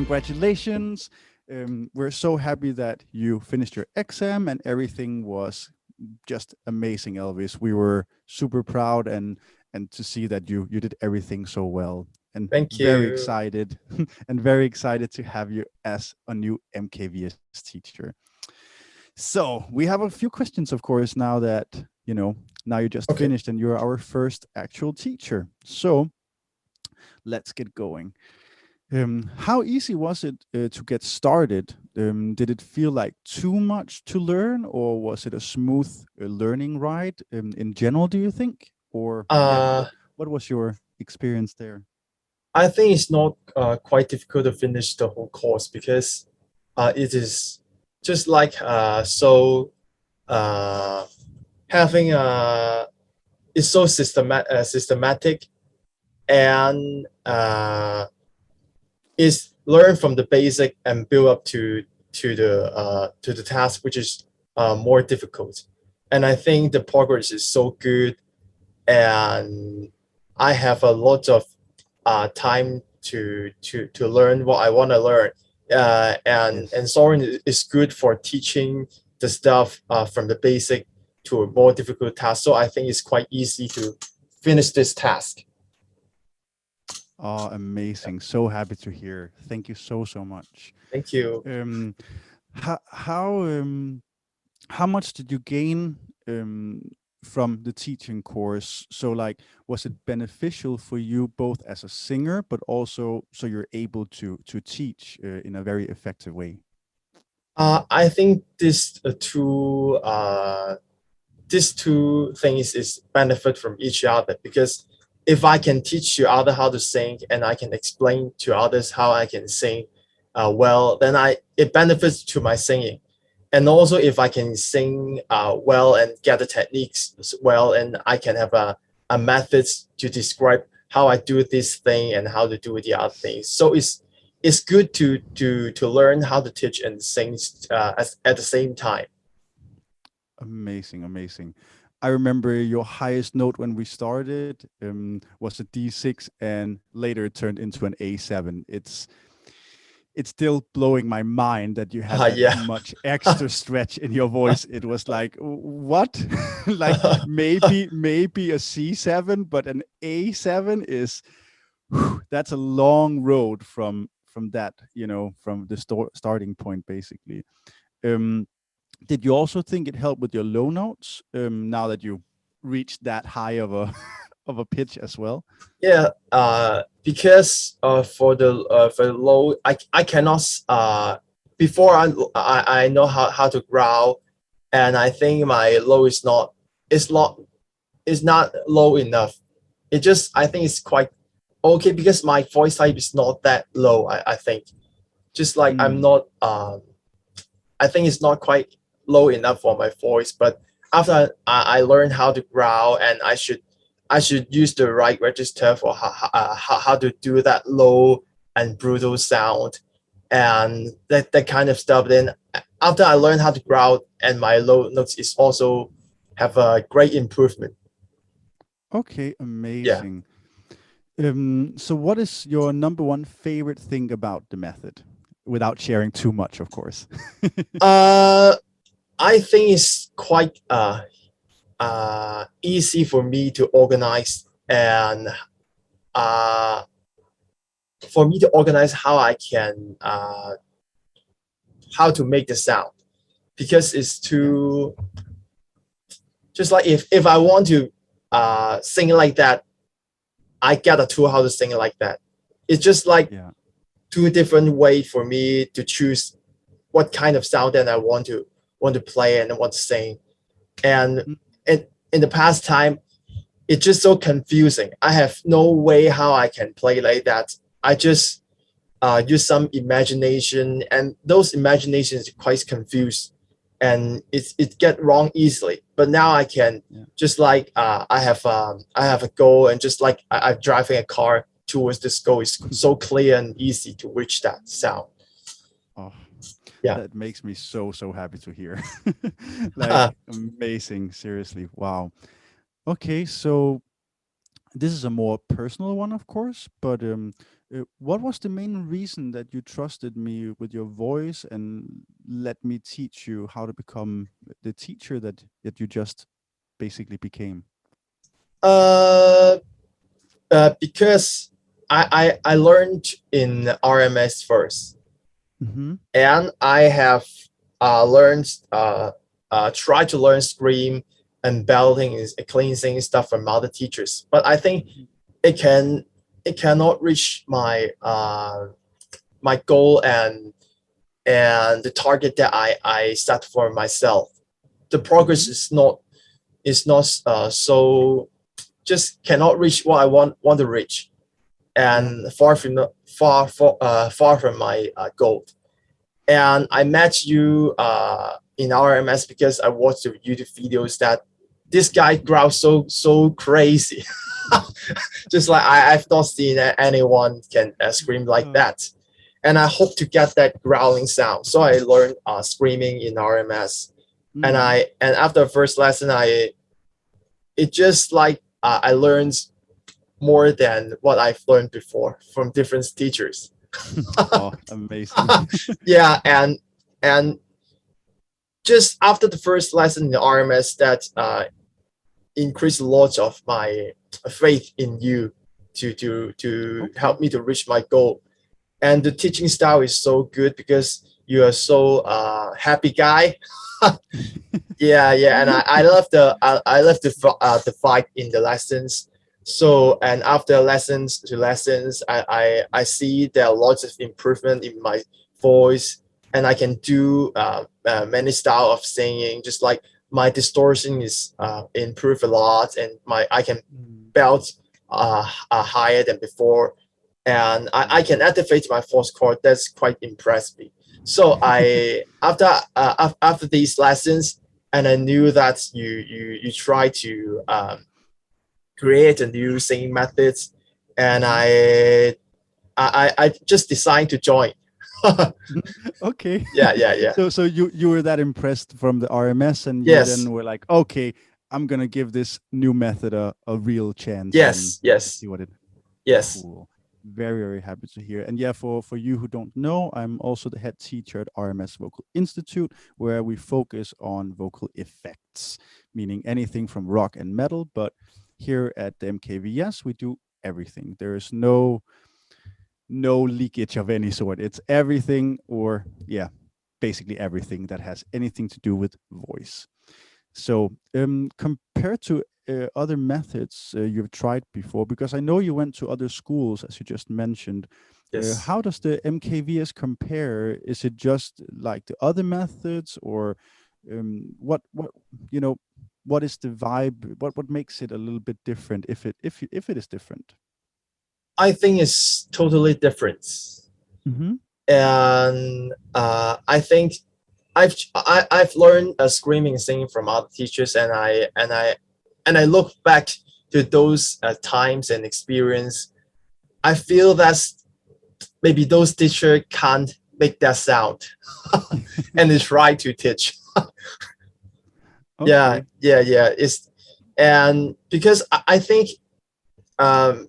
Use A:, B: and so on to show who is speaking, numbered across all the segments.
A: congratulations. We're so happy that you finished your exam and everything was just amazing, Elvis. We were super proud and to see that you did everything so well, and
B: Thank
A: very
B: you.
A: excited and very excited to have you as a new MKVS teacher. So we have a few questions, of course, now that now you just
B: Okay.
A: finished and you're our first actual teacher. So let's get going. How easy was it to get started? Did it feel like too much to learn, or was it a smooth learning ride in general, do you think? Or, yeah,
B: Uh,
A: what was your experience there?
B: I think it's not quite difficult to finish the whole course because it is just like uh, having it's so systematic and is learn from the basic and build up to the task which is more difficult. And I think the progress is so good, and I have a lot of time to learn what I want to learn. And
A: Yes.
B: Soren is good for teaching the stuff from the basic to a more difficult task. So I think it's quite easy to finish this task.
A: Oh, amazing. So happy to hear. Thank you so, so much.
B: Thank you.
A: Um, how, how, um, how much did you gain from the teaching course? So, like, was it beneficial for you both as a singer, but also so you're able to teach in a very effective way?
B: I think these two things is benefit from each other, because if I can teach you other how to sing and I can explain to others how I can sing well, then it benefits to my singing. And also if I can sing well and get the techniques well, and I can have a method to describe how I do this thing and how to do the other things. So it's good to learn how to teach and sing at the same time.
A: Amazing, amazing. I remember your highest note when we started was a D6, and later it turned into an A7. It's still blowing my mind that you had that
B: Yeah.
A: much extra stretch in your voice. It was like, what? Like maybe a C7, but an A7 is that's a long road from that, from the starting point, basically. Um, did you also think it helped with your low notes now that you reached that high of a of a pitch as well?
B: Yeah, because for the low, I cannot before I know how to growl, and I think my low is not is not low enough. It just I think it's quite okay because my voice type is not that low. I think just like I'm
A: Mm,
B: not I think it's not quite low enough for my voice. But after I learned how to growl, and I should use the right register for how to do that low and brutal sound and that kind of stuff. Then after I learned how to growl, and my low notes is also have a great improvement.
A: okay,
B: Yeah.
A: amazing. So what is your number one favorite thing about the method? Without sharing too much, of course.
B: Uh, I think it's quite easy for me to organize, and uh, for me to organize how I can how to make the sound, because it's
A: Yeah,
B: too just like if I want to sing it like that, I get a tool how to sing it like that. It's just like
A: yeah.
B: two different ways for me to choose what kind of sound that I want to play and want to sing. And
A: Mm,
B: in the past time, it's just so confusing. I have no way how I can play like that. I just use some imagination, and those imaginations quite confused, and it get wrong easily. But now I can
A: yeah.
B: just like I have a goal, and just like I'm driving a car towards this goal, is so clear and easy to reach that sound.
A: Oh,
B: Yeah.
A: that makes me so, so happy to hear. Like amazing, seriously. Wow. Okay, so this is a more personal one, of course, but what was the main reason that you trusted me with your voice and let me teach you how to become the teacher that you just basically became?
B: Uh, because I learned in RMS first,
A: Mm-hmm.
B: and I have learned try to learn scream and belting is cleansing stuff from other teachers. But I think it can it cannot reach my my goal and the target that I set for myself. The progress
A: Mm-hmm.
B: is not so just cannot reach what I want to reach,
A: Yeah.
B: and far from my goal. And I met you in RMS because I watched the YouTube videos that this guy growls so crazy. Just like I've not seen anyone can scream like
A: Uh,
B: that. And I hope to get that growling sound. So I learned screaming in RMS.
A: mm.
B: And after the first lesson, it just like I learned more than what I've learned before from different teachers.
A: Oh, amazing.
B: Yeah, and just after the first lesson in the RMS, that increased a lot of my faith in you to
A: Okay.
B: help me to reach my goal. And the teaching style is so good because you are so happy guy. Yeah, yeah, and I love the fight in the lessons. So and after lessons to lessons, I see there are lots of improvement in my voice, and I can do many style of singing. Just like my distortion is improved a lot, and my I can
A: Mm.
B: belt higher than before, and I
A: Wow.
B: can activate my voice cord. That's quite impressed me. So I after these lessons, and I knew that you try to create a new singing methods, and
A: Mm-hmm.
B: I just decided to join.
A: Okay.
B: Yeah, yeah, yeah.
A: So you were that impressed from the RMS, and you
B: Yes,
A: then were like, okay, I'm gonna give this new method a real chance and
B: yes, yes,
A: see what it.
B: yes.
A: Cool. Very, very happy to hear. And yeah, for you who don't know, I'm also the head teacher at RMS Vocal Institute, where we focus on vocal effects, meaning anything from rock and metal. But here at the MKVS, we do everything. There is no leakage of any sort. It's everything, or yeah, basically everything that has anything to do with voice. So, compared to other methods you've tried before, because I know you went to other schools, as you just mentioned,
B: Yes.
A: how does the MKVS compare? Is it just like the other methods, or what you know? What is the vibe? What makes it a little bit different? If it is different.
B: I think it's totally different.
A: Mm-hmm.
B: And I think I've learned screaming and singing from other teachers, and I look back to those times and experience. I feel that maybe those teachers can't make that sound, and they try to teach. Yeah,
A: Okay.
B: yeah, yeah. It's and because I think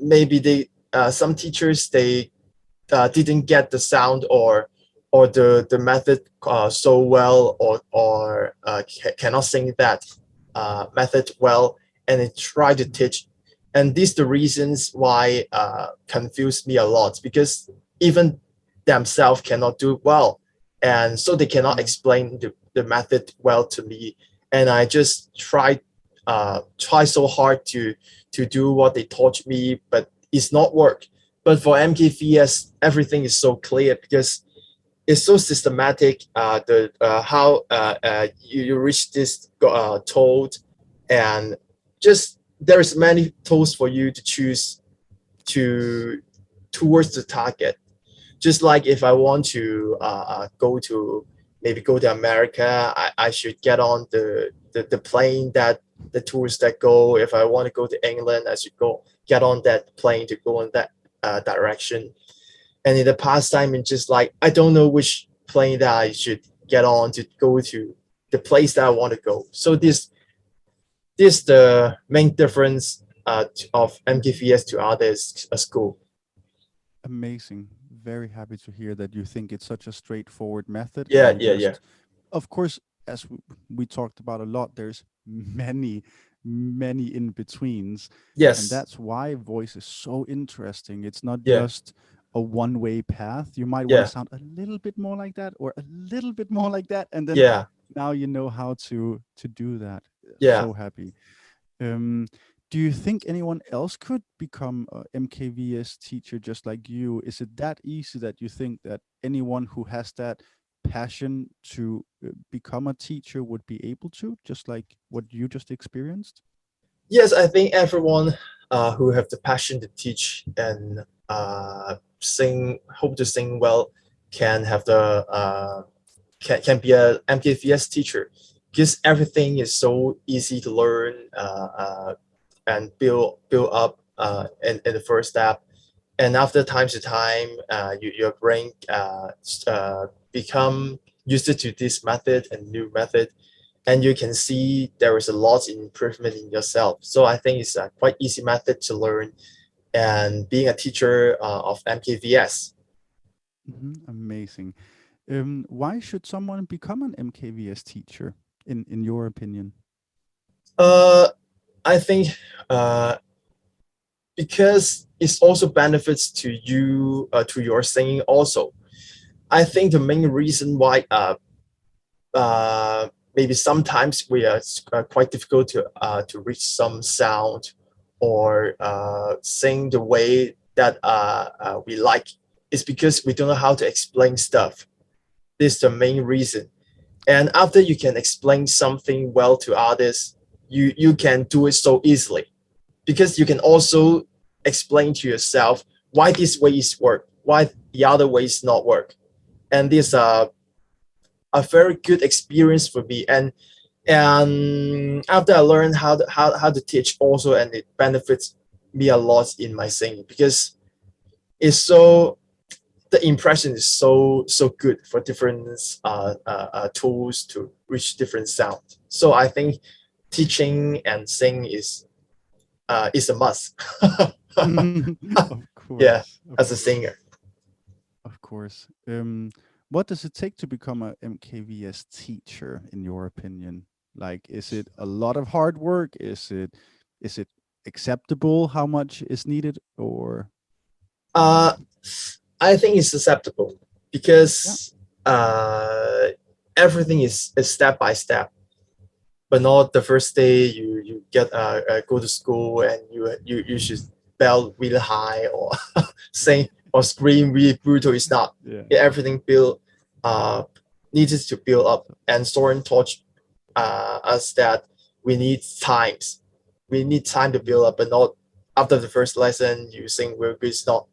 B: maybe they some teachers they didn't get the sound or the method so well or cannot sing that method well, and they try to teach, and these the reasons why confuse me a lot because even themselves cannot do well, and so they cannot
A: Yeah.
B: explain the method well to me, and I just try so hard to do what they taught me, but it's not work. But for MKVS, everything is so clear because it's so systematic. The how you reach this toad, and just there is many tools for you to choose to towards the target. Just like if I want to go to maybe go to America, I should get on the plane that the tourists that go. If I want to go to England, I should go get on that plane to go in that direction. And in the past time, it's just like I don't know which plane that I should get on to go to the place that I want to go. So this the main difference of MKVS to others school.
A: Amazing. Very happy to hear that you think it's such a straightforward method.
B: Yeah,
A: And
B: yeah, yeah.
A: just, of course, as we talked about a lot, there's many, many in betweens. And
B: Yes.
A: that's why voice is so interesting. It's not
B: Yeah.
A: just a one-way path. You might want
B: Yeah.
A: to sound a little bit more like that or a little bit more like that. And then
B: Yeah.
A: now you know how to do that.
B: Yeah.
A: So happy. Do you think anyone else could become a MKVS teacher just like you? Is it that easy that you think that anyone who has that passion to become a teacher would be able to, just like what you just experienced?
B: Yes, I think everyone who have the passion to teach and sing, hope to sing well, can have the can be a MKVS teacher, because everything is so easy to learn and build up in the first step, and after time to time, your brain become used to this method and new method, and you can see there is a lot of improvement in yourself. So I think it's a quite easy method to learn and being a teacher of MKVS.
A: Amazing. Why should someone become an MKVS teacher, in your opinion?
B: I think because it also benefits to you, to your singing also. I think the main reason why maybe sometimes we are quite difficult to reach some sound or sing the way that we like is because we don't know how to explain stuff. This is the main reason. And after you can explain something well to others, you can do it so easily, because you can also explain to yourself why this way is work, why the other way is not work. And this a very good experience for me. And after I learned how to teach also, and it benefits me a lot in my singing, because it's so, the impression is so good for different tools to reach different sound. So I think teaching and singing is a must.
A: Of
B: Yeah,
A: course, of
B: as a
A: course,
B: singer.
A: of course. What does it take to become a MKVS teacher, in your opinion? Like, is it a lot of hard work? Is it acceptable how much is needed, or?
B: Uh, I think it's acceptable,
A: Yeah.
B: because everything is step by step, but not the first day you get go to school and you should bell really high or sing or scream really brutal. It's not.
A: Yeah.
B: Everything build needs to build up, and Soren taught us that we need times. We need time to build up, but not after the first lesson you sing real good. It's not.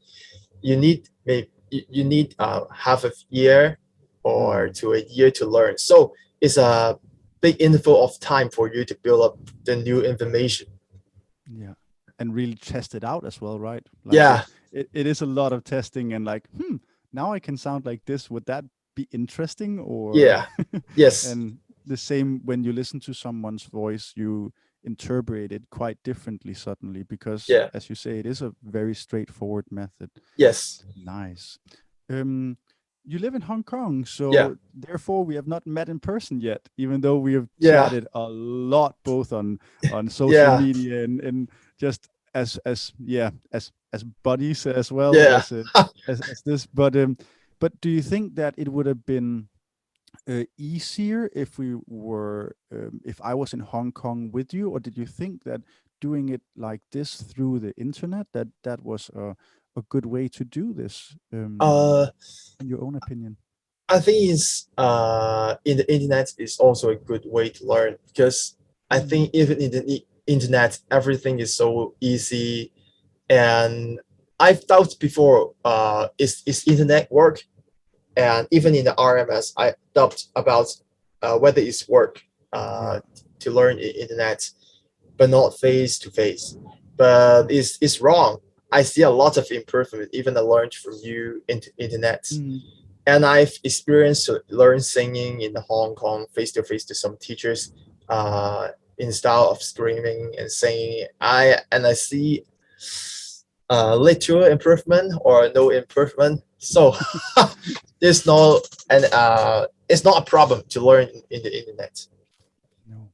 B: You need maybe you need half a year or to a year to learn. So it's a big interval of time for you to build up the new information.
A: Yeah. And really test it out as well, right? Like,
B: Yeah.
A: It is a lot of testing and like, now I can sound like this. Would that be interesting? Or
B: Yeah. Yes.
A: and the same when you listen to someone's voice, you interpret it quite differently suddenly, because
B: Yeah.
A: as you say, it is a very straightforward method.
B: Yes.
A: Nice. You live in Hong Kong, so
B: Yeah.
A: therefore we have not met in person yet, even though we have
B: Yeah.
A: chatted a lot, both on social
B: Yeah.
A: media and just as buddies as well,
B: Yeah.
A: as this. But do you think that it would have been easier if we were if I was in Hong Kong with you, or did you think that doing it like this through the internet, that was a good way to do this, in your own opinion?
B: I think it's in the internet is also a good way to learn, because I think even in the internet everything is so easy, and I've doubted before is internet work, and even in the RMS I doubt about whether it's work to learn internet, but not face to face. But it's wrong. I see a lot of improvement even I learned from you internet. And I've experienced to learn singing in Hong Kong face to face to some teachers. in style of screaming and singing. I see little improvement or no improvement. So there's no, and it's not a problem to learn in the internet.
A: No.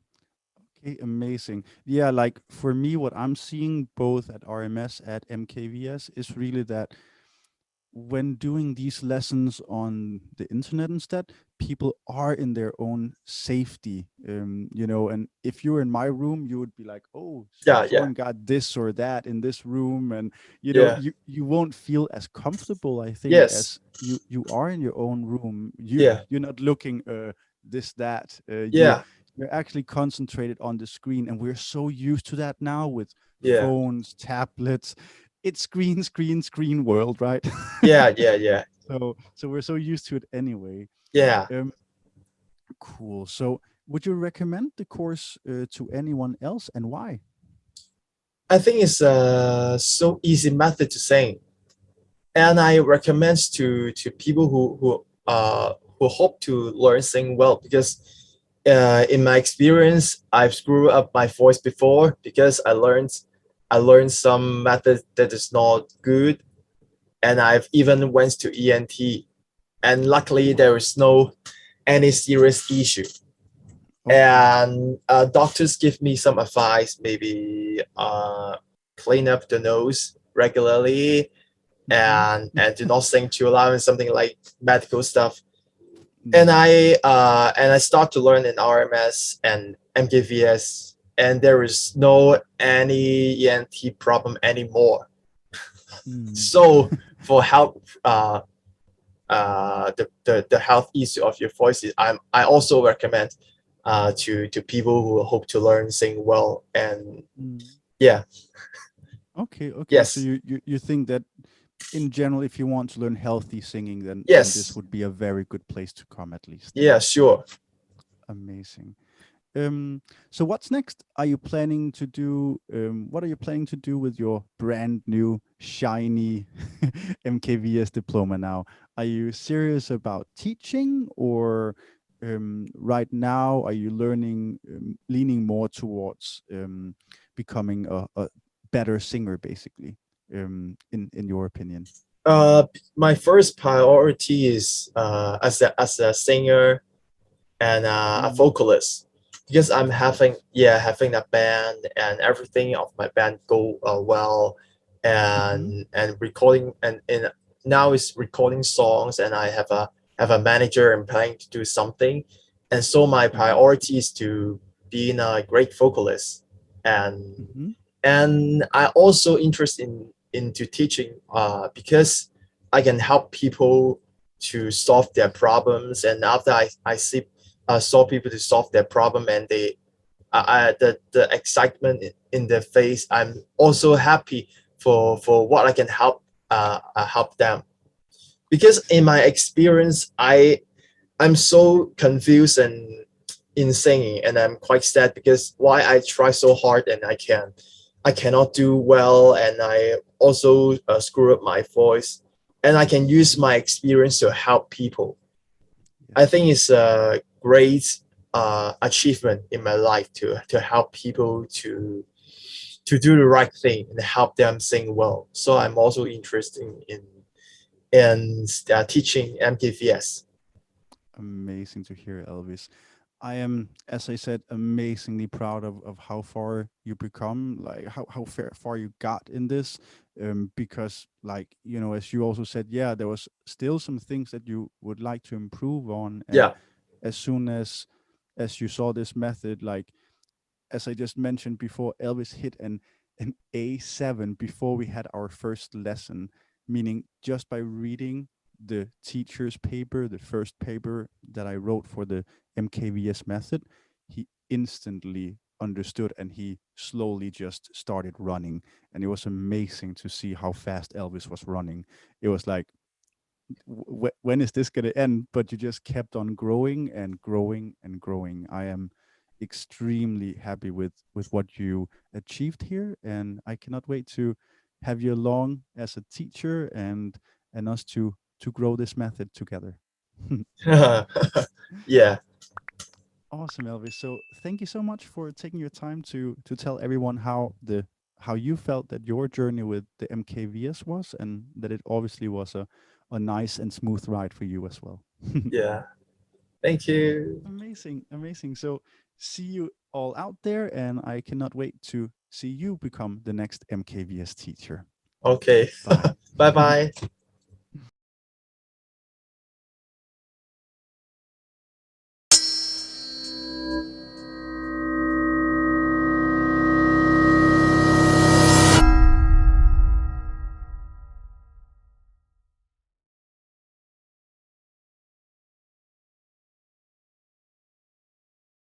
A: Okay, amazing. Yeah, like for me, what I'm seeing both at RMS at MKVS is really that when doing these lessons on the internet instead, people are in their own safety. And if you're in my room, you would be like, oh,
B: Yeah, yeah,
A: Soren got this or that in this room, and
B: yeah,
A: you won't feel as comfortable, I think,
B: yes,
A: as you are in your own room.
B: yeah,
A: You're not looking this that
B: yeah,
A: you're actually concentrated on the screen, and we're so used to that now with
B: yeah,
A: phones, tablets. It's screen, screen, screen world, right?
B: yeah, yeah, yeah,
A: So we're so used to it anyway.
B: yeah.
A: Um, cool. So would you recommend the course to anyone else, and why?
B: I think it's a so easy method to sing, and I recommend to people who hope to learn sing well, because in my experience, I've screwed up my voice before because I learned some method that is not good, and I've even went to ENT, and luckily there is no any serious issue.
A: Okay.
B: And doctors give me some advice, maybe clean up the nose regularly,
A: Mm-hmm.
B: and do not sing too loud and something like medical stuff. And
A: Mm.
B: I start to learn in RMS and MKVS, and there is no any ENT problem anymore.
A: Mm.
B: So for help the health issue of your voice, I also recommend to people who hope to learn sing well. And
A: Mm.
B: yeah,
A: Okay, okay. So
B: yes,
A: you think that in general, if you want to learn healthy singing, then this
B: yes,
A: would be a very good place to come, at least.
B: yeah, sure.
A: Amazing. So what's next? Are you planning to do? What are you planning to do with your brand new shiny MKVS diploma now? Are you serious about teaching, or right now are you leaning more towards becoming a better singer, basically? In your opinion?
B: My first priority is as a singer and a
A: Mm,
B: vocalist, because I'm having a band, and everything of my band go well,
A: mm-hmm,
B: and recording, and now is recording songs, and I have a manager and planning to do something. And so my
A: mm,
B: priority is to be a great vocalist. and
A: mm-hmm,
B: and I also interested into teaching, because I can help people to solve their problems. And after I see saw people to solve their problem, and the excitement in their face, I'm also happy for what I can help them. Because in my experience, I'm so confused and in singing, and I'm quite sad because why I try so hard and I cannot do well, and I also screw up my voice, and I can use my experience to help people. I
A: yes.
B: think it's a great achievement in my life to help people to do the right thing and help them sing well. So I'm also interested in teaching MKVS.
A: Amazing to hear, Elvis. I am, as I said, amazingly proud of how far you become, like how far you got in this. Because, like, as you also said, yeah, there was still some things that you would like to improve on. And
B: Yeah,
A: as soon as you saw this method, like as I just mentioned before, Elvis hit an A7 before we had our first lesson, meaning just by reading the teacher's paper, the first paper that I wrote for the MKVS method, he instantly understood, and he slowly just started running. And it was amazing to see how fast Elvis was running. It was like, when is this going to end? But you just kept on growing and growing and growing. I am extremely happy with what you achieved here, and I cannot wait to have you along as a teacher, and us to grow this method together.
B: yeah.
A: Awesome, Elvis. So thank you so much for taking your time to tell everyone how you felt that your journey with the MKVS was, and that it obviously was a nice and smooth ride for you as well.
B: Yeah. Thank you.
A: Amazing, amazing. So see you all out there, and I cannot wait to see you become the next MKVS teacher.
B: Okay.
A: Bye.
B: Bye bye.